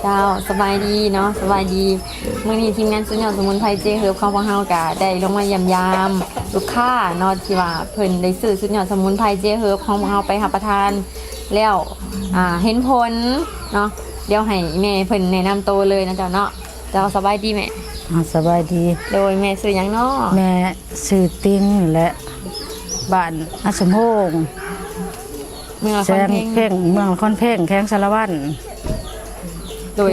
เจ้าสบายดีเนาะสบายดีมื้อนี้ทีมงานสุดยอดสมุนไพรเจเฮิร์บของพวกเฮาก็ได้ลงมายามลูกค้าเนาะที่ว่าเพิ่นได้ซื้อสุดยอดสมุนไพรเจเฮิร์บของพวกเฮาไปรับประทานแล้วเห็นผลเนาะเดี๋ยวให้แม่เพิ่นแนะนำตัวเลยนะเจ้าเนาะเจ้าสบายดีแม่สบายดีโดยแม่ซื้อหยังเนาะแม่ซื้อติ้งและบ้านอาสมโฮงเมืองคแซอนงเพ่งเมืองคอนเพ่งแข้งสารวัตรโดย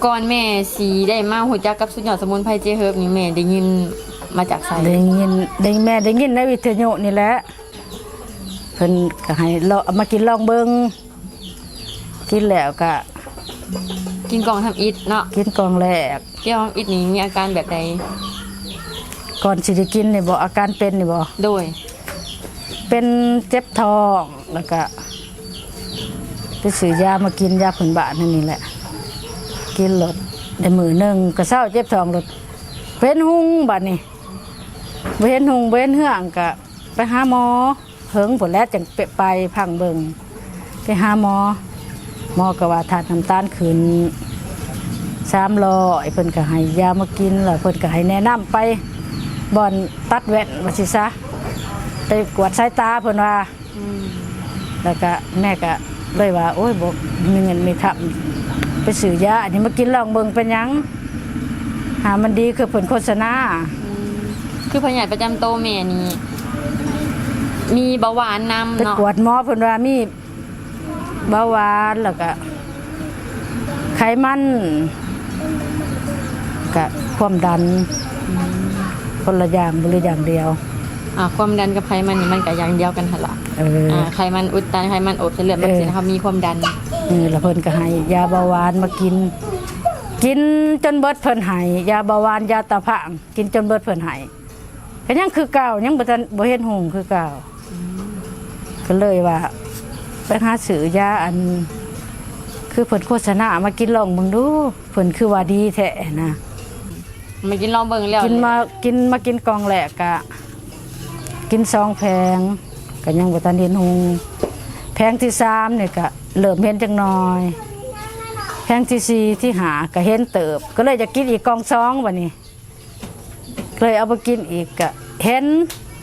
ก่อนแม่สีได้มาหูจักกับสุดยอดสมุนไพรเจเฮิร์บนี่แม่ได้ยินมาจากไสได้ยินในวิทยุนี่แหละเพิ่นก็ให้เราเอามากินลองเบิ่งกินแล้วก็กินกล่องทำอิฐเนาะกินกล่องแรกเกี่ยวกับอิฐนี่มีอาการแบบใดก่อนสิได้กินนี่บ่อาการเป็นนี่บ่โดยเป็นเจ็บท้องแล้วก็ไปซื้อยามากินยาพื้นบ้านนี่แหละกินหลดได้มื้อนึงก็เช้าเจ็บท้องหลดเป็นหุงบัดนี้บ่เห็นหุงบ่เห็นเหืองก็ไปหาหมอเหิงผลแล้วจังไปพังเบิ่งไปหาหมอก็ว่าธาตุน้ำตาลขึ้น300เพิ่นก็ให้ยามากินแล้วเพิ่นก็ให้แนะนำไปบ่อนตัดแว่นว่าสิซะไปกวดสายตาเพิ่นว่าแล้วก็แม่ก็เลยว่าโอ้ยบ่มีเงินมีทำไปซื้อยาอันนี้มากินลองเบิ่งเป็นหยังหามันดีคือเพิ่นโฆษณาคือพยาธิประจำโตวแม่นี่มีเบาหวานนำไปเนาะกวดหมอเพิ่นว่ามีเบาหวานแล้วก็ไขมันกับความดันคนละอย่างบ่เลยอย่างเดียวความดันกับไขมันนี่มันก็อย่างเดียวกันหั่นล่ะไขมันอุดตันไขมันอบเส้นเลือดแบบนี้นะครับมีความดันแล้วเพิ่นก็ให้ยาเบาหวานมากินจนเบิดเพิ่นให้ยาเบาหวานยาตาพร่างกินจนเบิดเพิ่นให้ก็ยังคือเก่ายังบ่เห็นหุงคือเก่าก็เลยว่าไปหาซื้อยาอันคือเพิ่นโฆษณามากินลองเบิ่งดูเพิ่นคือว่าดีแท้นะมากินลองเบิ่งแล้วกินกล่องแรกก็กิน2แผงก็ยังบ่ทันเห็นหุงแผงที่3นี่ก็เริ่มเห็นจังน้อยแผงที่4ที่5ก็เห็นเติบก็เลยจะกินอีกกล่อง2บัดนี้เลยเอาไปกินอีกก็เห็น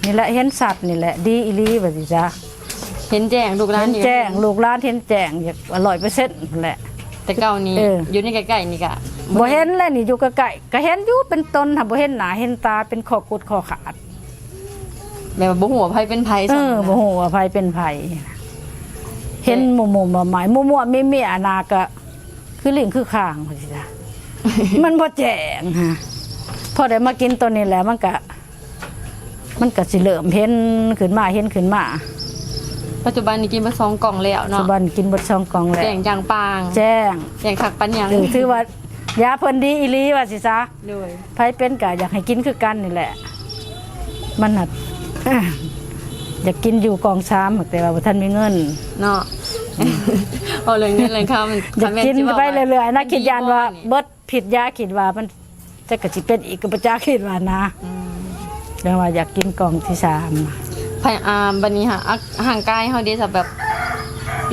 นี่แหละเห็นสัตว์นี่แหละดีอีหลีบัดนี้จ้ะเห็นแจ้งลูกหลานเห็นแจ้งลูกหลานเห็นแจ้งอย่าง100%นั่นแหละแต่เก่านี้อยู่ในใกล้ๆนี่ก็บ่เห็นแล้วนี่อยู่ใกล้ๆก็เห็นอยู่เป็นต้นถ้าบ่เห็นหน้าเห็นตาเป็นคอกุดคอขาดแบบว่าบ่ฮู้ว่าไผเป็นไผบ่ฮู้ว่าไผเป็นไผเห็นหมู่ๆหมายมั่วๆเมียๆนาก็คือลิงคือข้างว่าสิจ้ะมันบ่แจ้งฮะพอได้มากินตัวนี้แล้วมันก็สิเริ่มเห็นขึ้นมาปัจจุบันนี่กินมา2กล่องแล้วเนาะปัจจุบันกินเบิด2กล่องแล้วแจ้งจางปางแจ้งคักปันหยังถือว่ายาเพิ่นดีอีหลีว่าสิซะโดยไผเป็นก็อยากให้กินคือกันนี่แหละมันน่ะอยากกินอยู่กอง3แต่ว่าบ่ทันมีเงินเนาะเอาเรื่องเงินเรื่องข้าวมันอยากกินไปเรื่อยๆนะคิดยานว่าเบิดผิดยาคิดว่ามันจะก็สิเป็นอีกก็บ่จักคิดว่านะแล้วว่าอยากกินกล่องที่3บัดนี้ค่ะห่างกายเฮาเด้ซะแบบ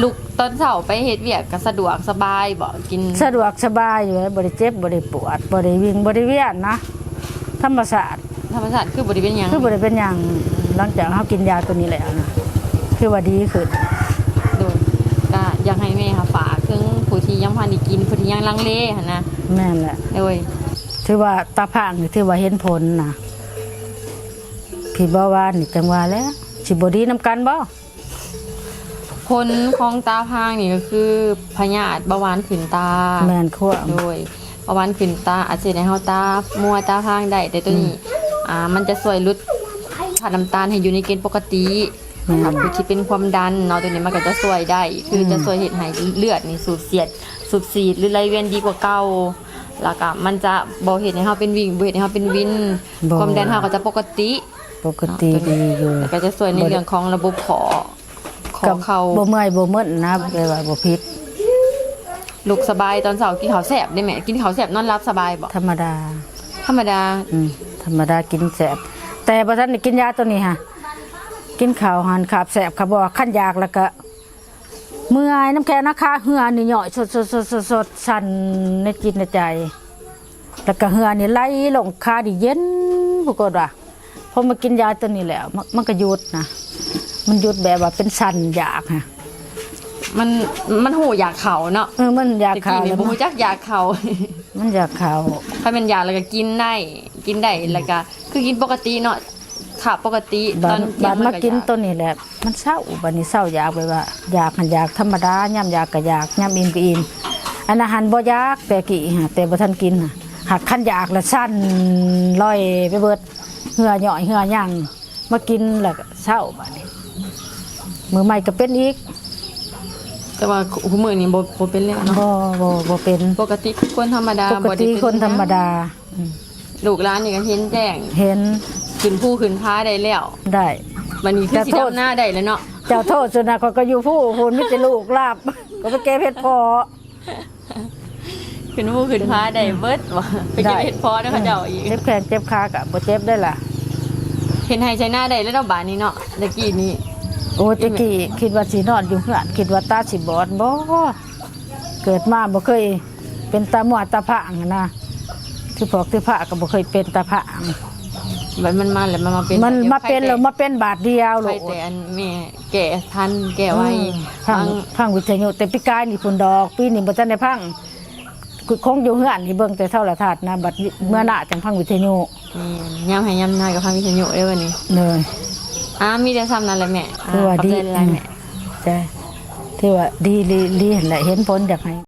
ลุกตอนเช้าไปเฮ็ดเวียกก็สะดวกสบายบ่กินสะดวกสบายอยู่บ่ได้เจ็บบ่ได้ปวดบ่ได้วิ่งบ่ได้เวียนนะธรรมชาติคือบ่ได้เป็นหยังหลังจากเฮากินยาตัวนี้แล้วนะคือว่าดีขึ้นโดยก็อยากให้แม่ค่ะฝากถึงผู้ที่ยังบ่ได้กินผู้ที่ยังลังเลหั่นนะแม่นแหละโดยถือว่าตาพร่างนี่ถือว่าเห็นผลนะพี่บ่ว่านี่จังว่าแล้วสิบ่ดีนำกันบ่ผลของตาพร่างนี่ก็คือพยาธิเบาหวานขึ้นตาแม่นคั่วโดยเบาหวานขึ้นตาอาจสิให้เฮาตามัวตาพร่างได้แต่ตัวนี้มันจะช่วยลดค่าน้ำตาลให้อยู่ในเกณฑ์ปกติครับผู้ที่เป็นความดันเนาะตัวนี้มันก็จะช่วยได้คือจะช่วยเฮ็ดให้เลือดนี่สูบฉีดหรือไหลเวียนดีกว่าเก่าแล้วก็มันจะบ่เฮ็ดให้เฮาเป็นวิ่งบ่เฮ็ดให้เฮาเป็นวินความดันเฮาก็จะปกติดีอยู่แล้วก็จะช่วยในเรื่องของระบบขอเข่าบ่เมื่อยบ่มึนนะแปลว่าบ่ผิดลูกสบายตอนเช้ากินข้าวแซ่บได้แม่กินข้าวแซ่บนอนหลับสบายบ่ธรรมดาธรรมดากินแซ่บแต่บ่ทันได้กินยาตัวนี้ค่ะกินข้าวหันขาบแซ่บค่ะบ่คั่นยากแล้วก็ เมื่อยน้ำแข็งนะคะเหือนี่ย่อยสดสั่นในจิตในใจแล้วก็เหือนี่ไหลลงคาดิเย็นปรากฏว่าพอมากินยาตัวนี้แล้วมันก็หยุดนะมันหยุดแบบว่าเป็นสั่นอยากฮะ มันหูอยากเขาเนาะ มันอยาก ตะ เขา กี้นี่บ่ฮู้จักอยากเขา มันอยากเขา ถ้าเป็นยาแล้วก็กินได้แล้วก็คือกินปกติเนาะขาปกติ บาน เที่ยง มากิน อย ตัวนี้แหละมันเศร้าบัดนี้เศร้าอยากไปว่าอยากหันอยากธรรมดาย่ำอยากก็อยากย่ำอิ่มก็อิ่มอันอาหารบ่อยากแต่กี่ฮะแต่บ่ทันกินฮะหักขันอยากละสั้นลอยไปเบิดเหือหย่อยเหือย่างมากินแล้วก็เศร้าบัดนี้มือใหม่ก็เป็นอีก แต่ว่าหูมือนี่บ่เป็นแล้วเนาะ บ่เป็น ปกติคือคนธรรมดา ปกติคนธรรมดา ลูกหลานนี่ก็เห็นแจ้ง เห็น ขึ้นผู้ขึ้นพาได้แล้ว ได้ วันนี้คือสิ แต่โทษ ดำหน้าได้แล้วเนาะ เจ้าโทษสุนัขก็อยู่ผู้คนมิจะลูกลาบ ก็ไปเก็บเห็ดพอ ขึ้นผู้ขึ้นพาได้เบิดว่ะไปเก็บเห็ดเพอเด้อเขาเจ้าอีก เจ็บแขนเจ็บขากะบ่เจ็บได้ล่ะ เห็นไห้ใช้หน้าได้แล้วดอกบานนี้เนาะตะกี้นี้ โอ้ตะกี้คิดว่าสินอนอยู่เฮือนคิดว่าตาสิบอดบ่เกิดมาบ่เคยเป็นตาหมวดตาผางนะที่พอกที่พระก็บ่เคยเป็นตาผาง แบบมันมาแล้วมันมาเป็น มันมาเป็นแล้วมาเป็นบาทเดียว ไป ลูก แต่อันแม่แก่ทันแก่ไว้ พังวิทยุแต่ปีกายนี่พุ่นดอกปีนี้บ่ทันได้พังคือคงอยู่เฮือนนี่เบิ่งแต่เท่าละทาดนะบัดเมื่อหน้าจังพังวิทยุ นี่ยามให้ยามนายกับพังวิทยุได้วันนี้ เลย มีแต่ซ้ำนั่นแหละแม่ คือว่าดี ขอบใจหลายแม่ ใช่ที่ว่าดีเห็นแหละเห็นผลจากให้